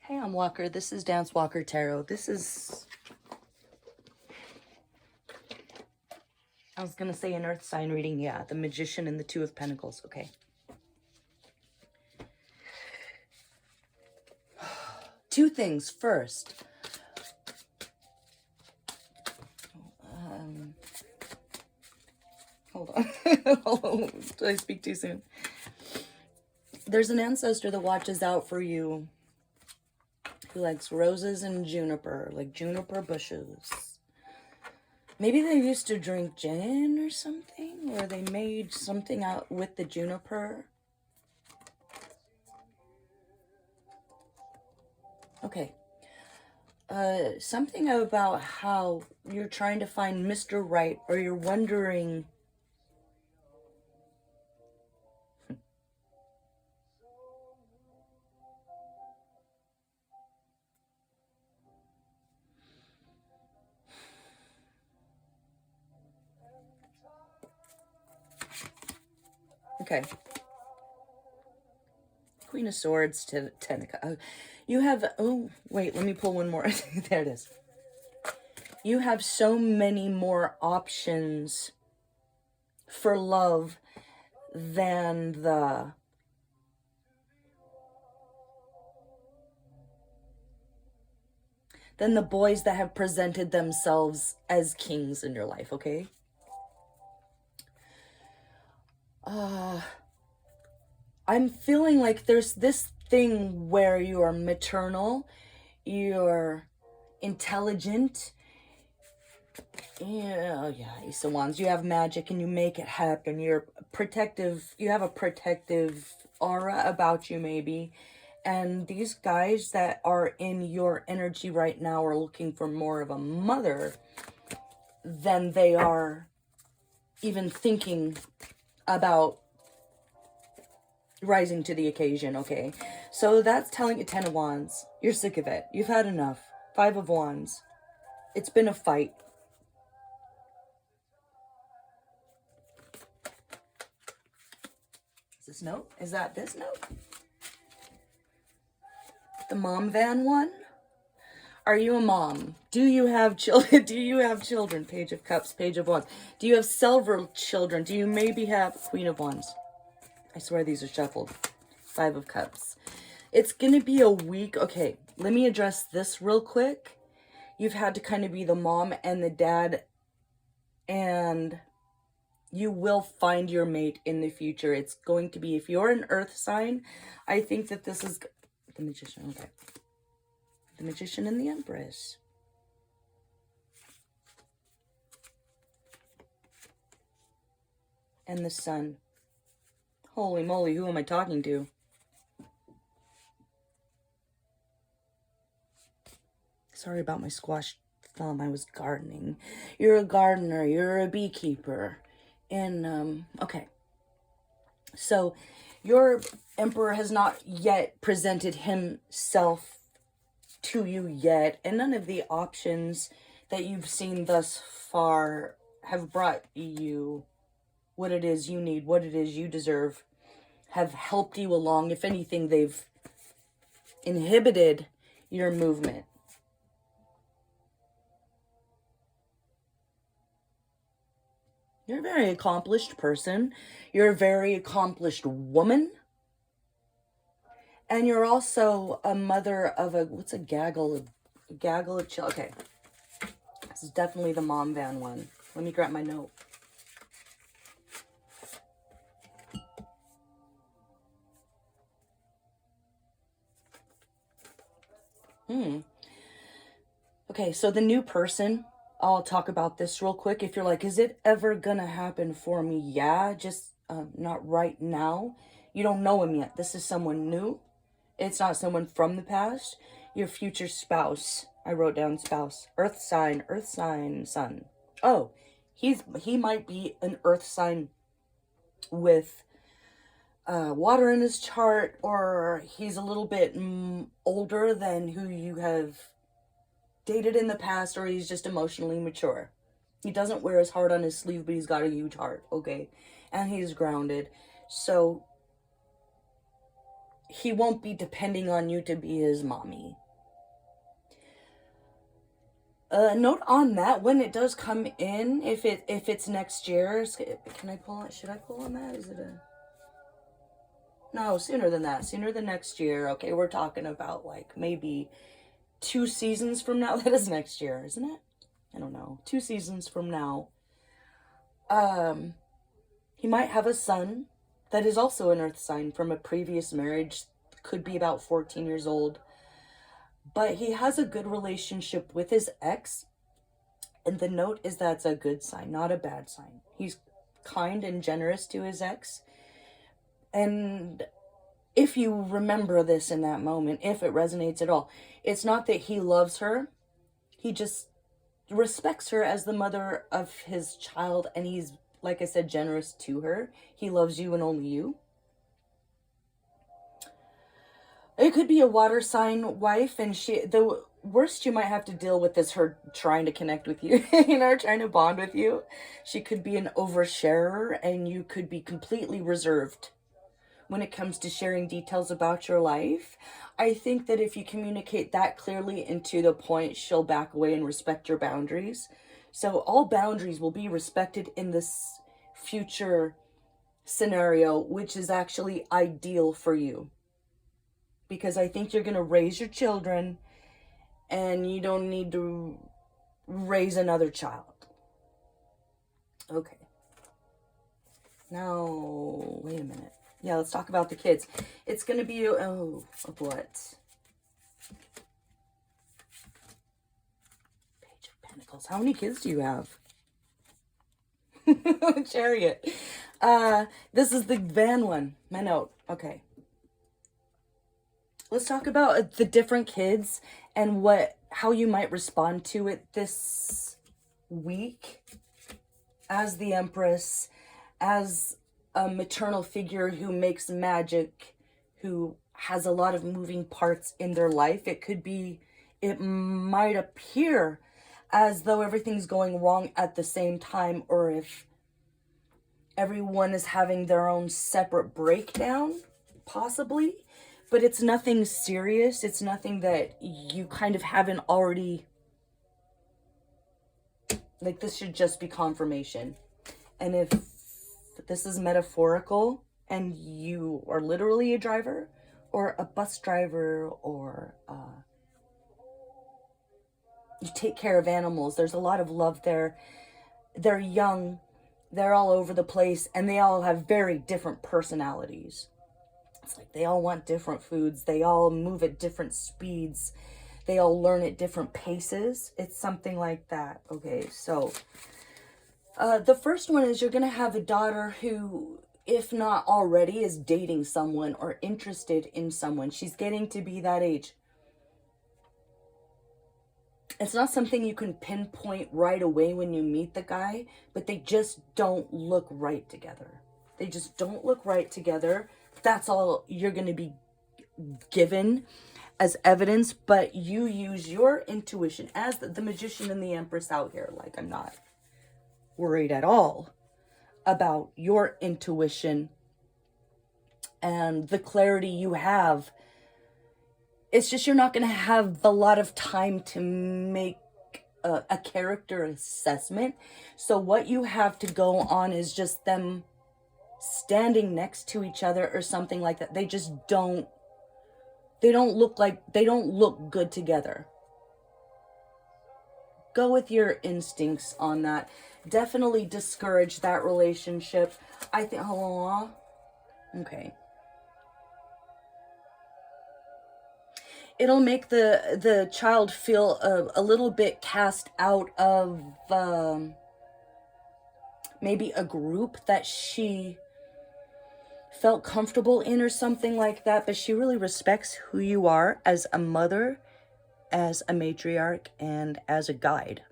Hey, I'm Walker. This is Dance Walker Tarot. I was going to say an earth sign reading. Yeah, the Magician and the Two of Pentacles. Okay. Two things. First, hold on. Hold on. Did I speak too soon? There's an ancestor that watches out for you who likes roses and juniper, like juniper bushes. Maybe they used to drink gin or something, or they made something out with the juniper. Okay. Something about how you're trying to find Mr. Right, or you're wondering... Okay. Queen of Swords to Tenica. You have... Oh, wait, let me pull one more. There it is. You have so many more options for love than the boys that have presented themselves as kings in your life, okay? I'm feeling like there's this thing where you are maternal, you're intelligent. Yeah, Ace of Wands. You have magic and you make it happen. You're protective. You have a protective aura about you, maybe. And these guys that are in your energy right now are looking for more of a mother than they are even thinking about rising to the occasion, okay? So that's telling you 10 of Wands. You're sick of it. You've had enough. 5 of Wands. It's been a fight. Is this note? Is that this note? The mom van one? Are you a mom? Do you have children? Do you have children? Page of Cups, Page of Wands. Do you have several children? Do you maybe have Queen of Wands? I swear these are shuffled. 5 of Cups. It's going to be a week. Okay, let me address this real quick. You've had to kind of be the mom and the dad, and you will find your mate in the future. It's going to be, if you're an earth sign, I think that this is the Magician. Okay. The Magician and the Empress. And the Sun. Holy moly, who am I talking to? Sorry about my squash thumb. I was gardening. You're a gardener. You're a beekeeper. And, okay. So, your Emperor has not yet presented himself to you yet. And none of the options that you've seen thus far have brought you what it is you need, what it is you deserve, have helped you along. If anything, they've inhibited your movement. You're a very accomplished person. You're a very accomplished woman. And you're also a mother of a, what's a gaggle of children? Okay. This is definitely the mom van one. Let me grab my note. Okay, so the new person, I'll talk about this real quick. If you're like, is it ever gonna happen for me? Yeah, just not right now. You don't know him yet. This is someone new. It's not someone from the past. Your future spouse. I wrote down spouse. Earth sign, sun. Oh, he might be an earth sign with water in his chart, or he's a little bit older than who you have dated in the past, or he's just emotionally mature. He doesn't wear his heart on his sleeve, but he's got a huge heart, okay? And he's grounded. So he won't be depending on you to be his mommy. Note on that, when it does come in, if it's next year, can I pull it? Should I pull on that? Is it a... No, sooner than that. Sooner than next year. Okay, we're talking about like maybe 2 seasons from now. That is next year, isn't it? I don't know. 2 seasons from now. He might have a son that is also an earth sign from a previous marriage. Could be about 14 years old. But he has a good relationship with his ex. And the note is that's a good sign, not a bad sign. He's kind and generous to his ex. And if you remember this in that moment, if it resonates at all, it's not that he loves her. He just respects her as the mother of his child. And he's, like I said, generous to her. He loves you and only you. It could be a water sign wife, and the worst you might have to deal with is her trying to connect with you, trying to bond with you. She could be an oversharer, and you could be completely reserved when it comes to sharing details about your life. I think that if you communicate that clearly and to the point, she'll back away and respect your boundaries. So all boundaries will be respected in this future scenario, which is actually ideal for you. Because I think you're going to raise your children and you don't need to raise another child. Okay. Now, wait a minute. Yeah, let's talk about the kids. It's going to be, of what? Page of Pentacles. How many kids do you have? Chariot. This is the van one. My note. Okay. Let's talk about the different kids and how you might respond to it this week as the Empress, as a maternal figure who makes magic, who has a lot of moving parts in their life. It might appear as though everything's going wrong at the same time, or if everyone is having their own separate breakdown, possibly. But it's nothing serious. It's nothing that you kind of haven't already... Like, this should just be confirmation. And if this is metaphorical and you are literally a driver or a bus driver or you take care of animals, there's a lot of love there. They're young. They're all over the place. And they all have very different personalities. It's like they all want different foods. They all move at different speeds. They all learn at different paces. It's something like that. Okay, so the first one is you're going to have a daughter who, if not already, is dating someone or interested in someone. She's getting to be that age. It's not something you can pinpoint right away when you meet the guy, but they just don't look right together. They just don't look right together. That's all you're going to be given as evidence, but you use your intuition as the Magician and the Empress out here. Like, I'm not worried at all about your intuition and the clarity you have. It's just you're not going to have a lot of time to make a character assessment. So what you have to go on is just them standing next to each other or something like that. They don't look good together. Go with your instincts on that. Definitely discourage that relationship. I think, okay. It'll make the child feel a little bit cast out of maybe a group that she felt comfortable in or something like that, but she really respects who you are as a mother, as a matriarch, and as a guide,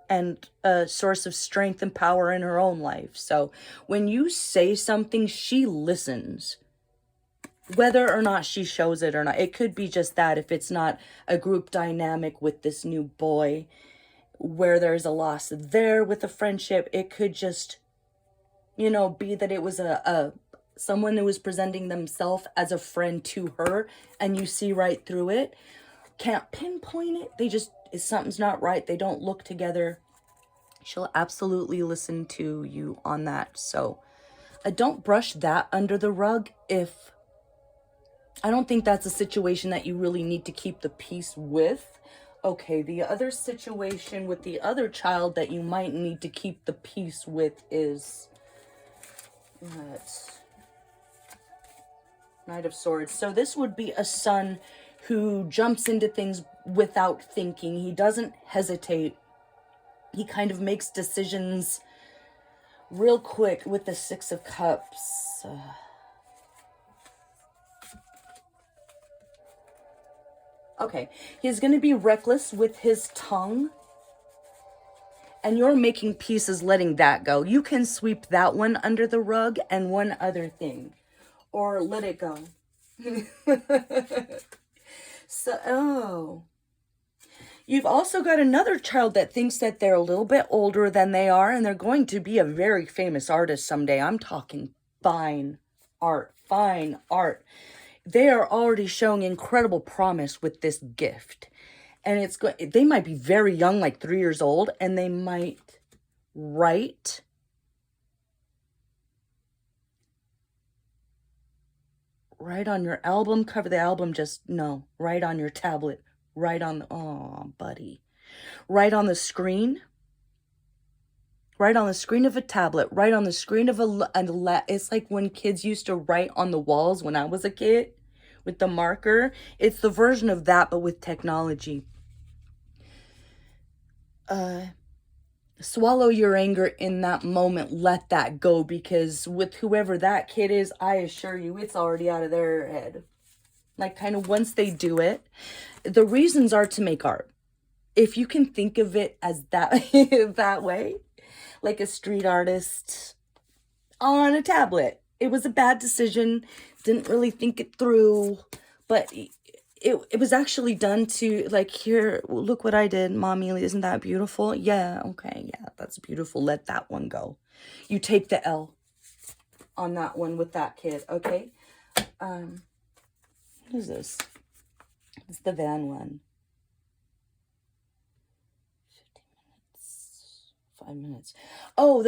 and a source of strength and power in her own life. So when you say something, she listens, whether or not she shows it or not. It could be just that if it's not a group dynamic with this new boy where there's a loss there with a friendship, it could just, be that it was a someone who is presenting themselves as a friend to her, and you see right through it. Can't pinpoint it. They just, if something's not right, they don't look together. She'll absolutely listen to you on that. So don't brush that under the rug. If I don't think that's a situation that you really need to keep the peace with. Okay, the other situation with the other child that you might need to keep the peace with is Knight of Swords. So this would be a son who jumps into things without thinking. He doesn't hesitate. He kind of makes decisions real quick with the Six of Cups. Okay, he's going to be reckless with his tongue. And you're making pieces, letting that go. You can sweep that one under the rug and one other thing. Or let it go. So, you've also got another child that thinks that they're a little bit older than they are, and they're going to be a very famous artist someday. I'm talking fine art, fine art. They are already showing incredible promise with this gift. And they might be very young, like 3 years old, and they might write on your album cover. The album, just no, write on your tablet, write on the, oh buddy, write on the screen, write on the screen of a tablet, write on the screen of it's like when kids used to write on the walls when I was a kid with the marker. It's the version of that, but with technology. Swallow your anger in that moment. Let that go, because with whoever that kid is, I assure you, it's already out of their head. Like, kind of once they do it, the reasons are to make art. If you can think of it as that, that way, like a street artist on a tablet. It was a bad decision. Didn't really think it through, but it was actually done to, like, here, look what I did, mommy, isn't that beautiful? Yeah, okay, yeah, that's beautiful. Let that one go. You take the L on that one with that kid, okay? What is this? It's the van one. 15 minutes, 5 minutes. Oh,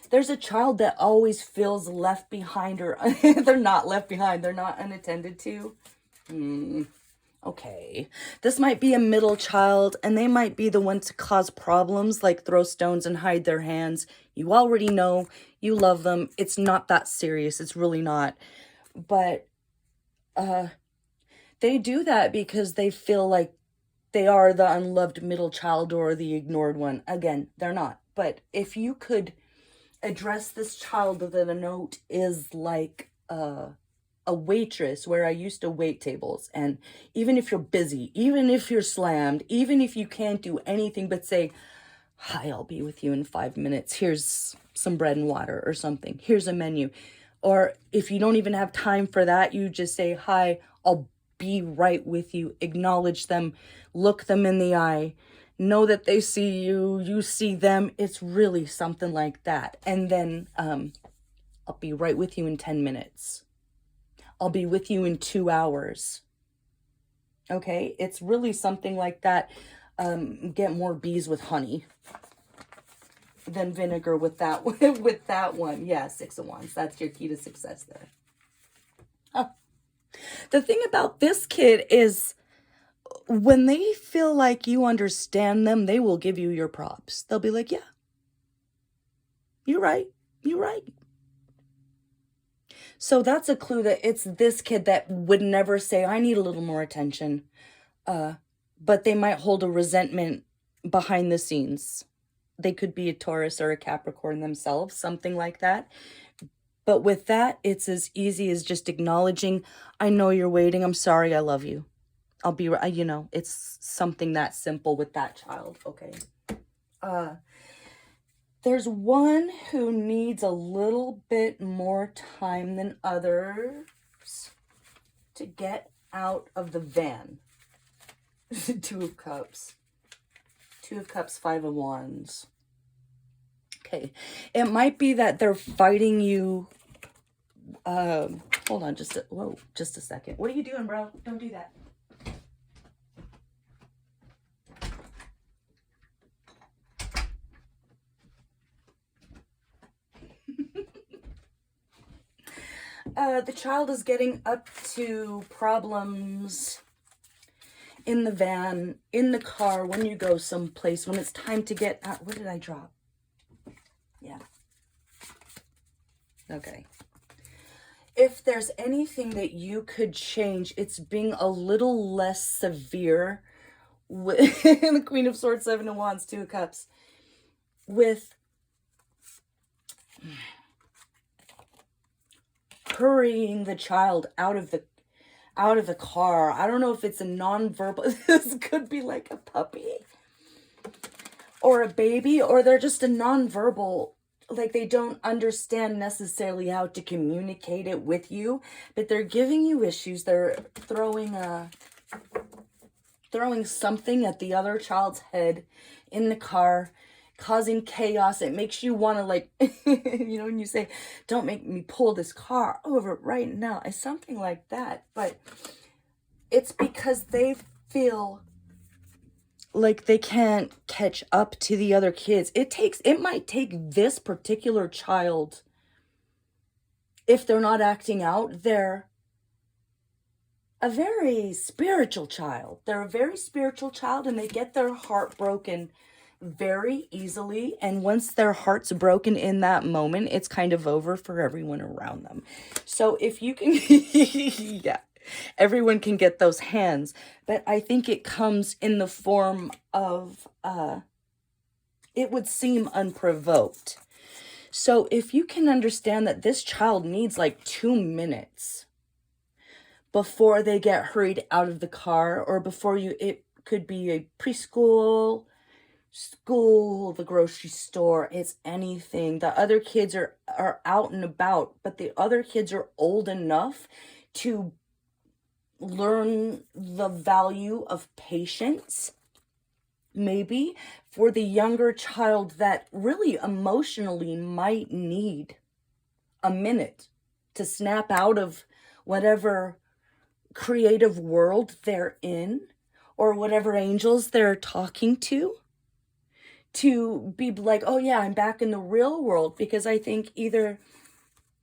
there's a child that always feels left behind, or they're not left behind. They're not unattended to. Okay. This might be a middle child, and they might be the one to cause problems, like throw stones and hide their hands. You already know. You love them. It's not that serious. It's really not. But they do that because they feel like they are the unloved middle child or the ignored one. Again, they're not. But if you could address this child that a note is like a waitress, where I used to wait tables, and even if you're busy, even if you're slammed, even if you can't do anything but say, hi, I'll be with you in 5 minutes, here's some bread and water or something, here's a menu. Or if you don't even have time for that, you just say, hi, I'll be right with you. Acknowledge them, look them in the eye, know that they see you, you see them. It's really something like that. And then I'll be right with you in 10 minutes. I'll be with you in 2 hours. Okay, it's really something like that. Get more bees with honey than vinegar with that with that one. Yeah, 6 of Wands. That's your key to success there. Oh. The thing about this kid is, when they feel like you understand them, they will give you your props. They'll be like, yeah, you're right. You're right. So that's a clue that it's this kid that would never say, I need a little more attention. But they might hold a resentment behind the scenes. They could be a Taurus or a Capricorn themselves, something like that. But with that, it's as easy as just acknowledging, I know you're waiting. I'm sorry. I love you. I'll be right. You know, it's something that simple with that child. Okay. There's one who needs a little bit more time than others to get out of the van. 2 of Cups. 2 of Cups, 5 of Wands. Okay. It might be that they're fighting you. Hold on, just a second. What are you doing, bro? Don't do that. The child is getting up to problems in the van, in the car, when you go someplace, when it's time to get out. What did I drop? Yeah. Okay. If there's anything that you could change, it's being a little less severe with the Queen of Swords, Seven of Wands, Two of Cups, with hurrying the child out of the car. I don't know if it's a nonverbal. This could be like a puppy or a baby, or they're just a nonverbal, like they don't understand necessarily how to communicate it with you, but they're giving you issues. They're throwing something at the other child's head in the car, causing chaos. It makes you want to, like, you know, when you say, don't make me pull this car over right now, it's something like that. But it's because they feel like they can't catch up to the other kids. It might take this particular child, if they're not acting out, they're a very spiritual child. They're a very spiritual child, and they get their heart broken very easily. And once their heart's broken in that moment, it's kind of over for everyone around them. So if you can, yeah, everyone can get those hands, but I think it comes in the form of, it would seem unprovoked. So if you can understand that this child needs like 2 minutes before they get hurried out of the car, or before it could be a preschool, school, the grocery store, it's anything. The other kids are out and about, but the other kids are old enough to learn the value of patience. Maybe for the younger child that really emotionally might need a minute to snap out of whatever creative world they're in, or whatever angels they're talking to be like, oh yeah, I'm back in the real world. Because I think either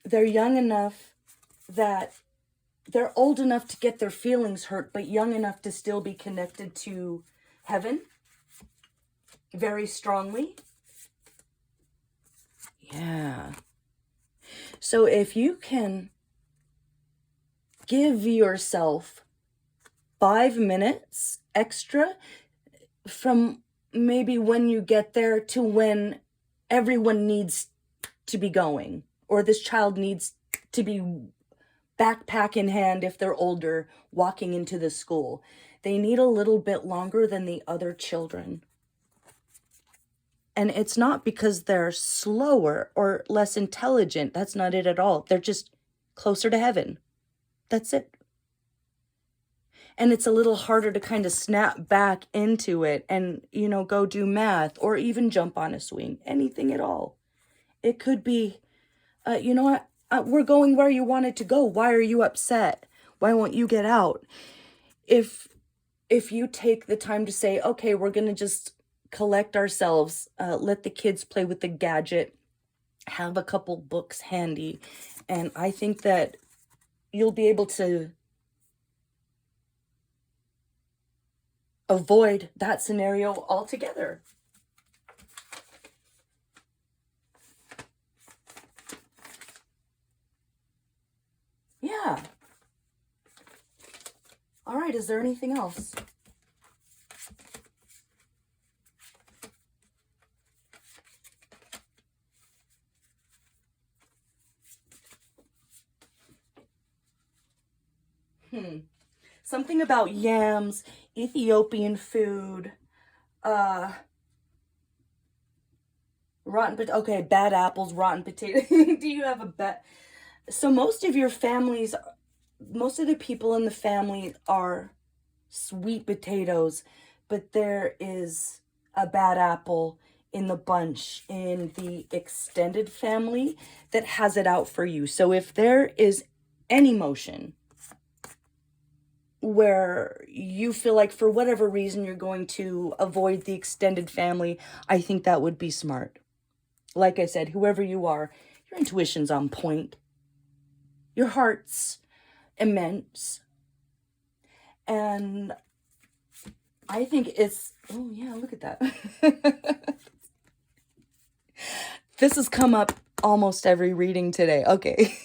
they're young enough that they're old enough to get their feelings hurt, but young enough to still be connected to heaven very strongly. Yeah. So if you can give yourself 5 minutes extra from maybe when you get there to when everyone needs to be going, or this child needs to be backpack in hand, if they're older, walking into the school, they need a little bit longer than the other children. And it's not because they're slower or less intelligent. That's not it at all. They're just closer to heaven. That's it. And it's a little harder to kind of snap back into it and, you know, go do math or even jump on a swing, anything at all. It could be, you know what, we're going where you wanted to go. Why are you upset? Why won't you get out? If you take the time to say, okay, we're going to just collect ourselves, let the kids play with the gadget, have a couple books handy, and I think that you'll be able to avoid that scenario altogether. Yeah. All right, is there anything else? Something about yams, Ethiopian food, rotten okay, bad apples, rotten potato. Do you have a bad? So most of the people in the family are sweet potatoes, but there is a bad apple in the bunch, in the extended family that has it out for you. So if there is any motion where you feel like for whatever reason you're going to avoid the extended family, I think that would be smart. Like I said, whoever you are, your intuition's on point. Your heart's immense. And I think it's, oh yeah, look at that. This has come up almost every reading today. Okay.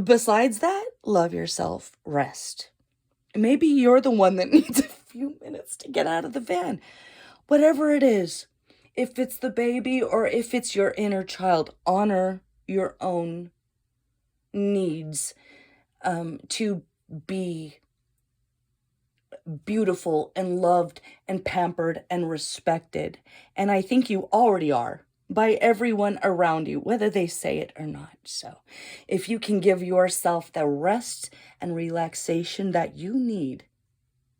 Besides that, love yourself, rest. Maybe you're the one that needs a few minutes to get out of the van. Whatever it is, if it's the baby or if it's your inner child, honor your own needs to be beautiful and loved and pampered and respected. And I think you already are by everyone around you, whether they say it or not. So if you can give yourself the rest and relaxation that you need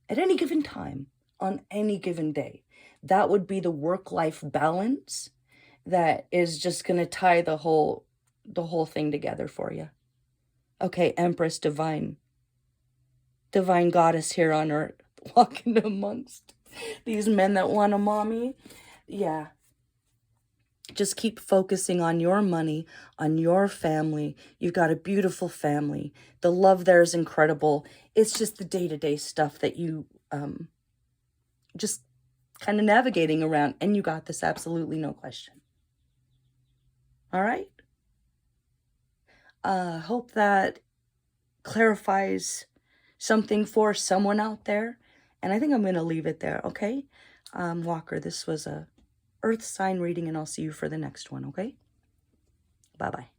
at any given time, on any given day, that would be the work-life balance that is just going to tie the whole thing together for you. Okay, Empress Divine Goddess here on earth, walking amongst these men that want a mommy. Yeah. Just keep focusing on your money, on your family. You've got a beautiful family. The love there is incredible. It's just the day-to-day stuff that you just kind of navigating around, and you got this, absolutely no question. All right? Hope that clarifies something for someone out there. And I think I'm going to leave it there, okay? Walker, this was a Earth sign reading, and I'll see you for the next one, okay? Bye-bye.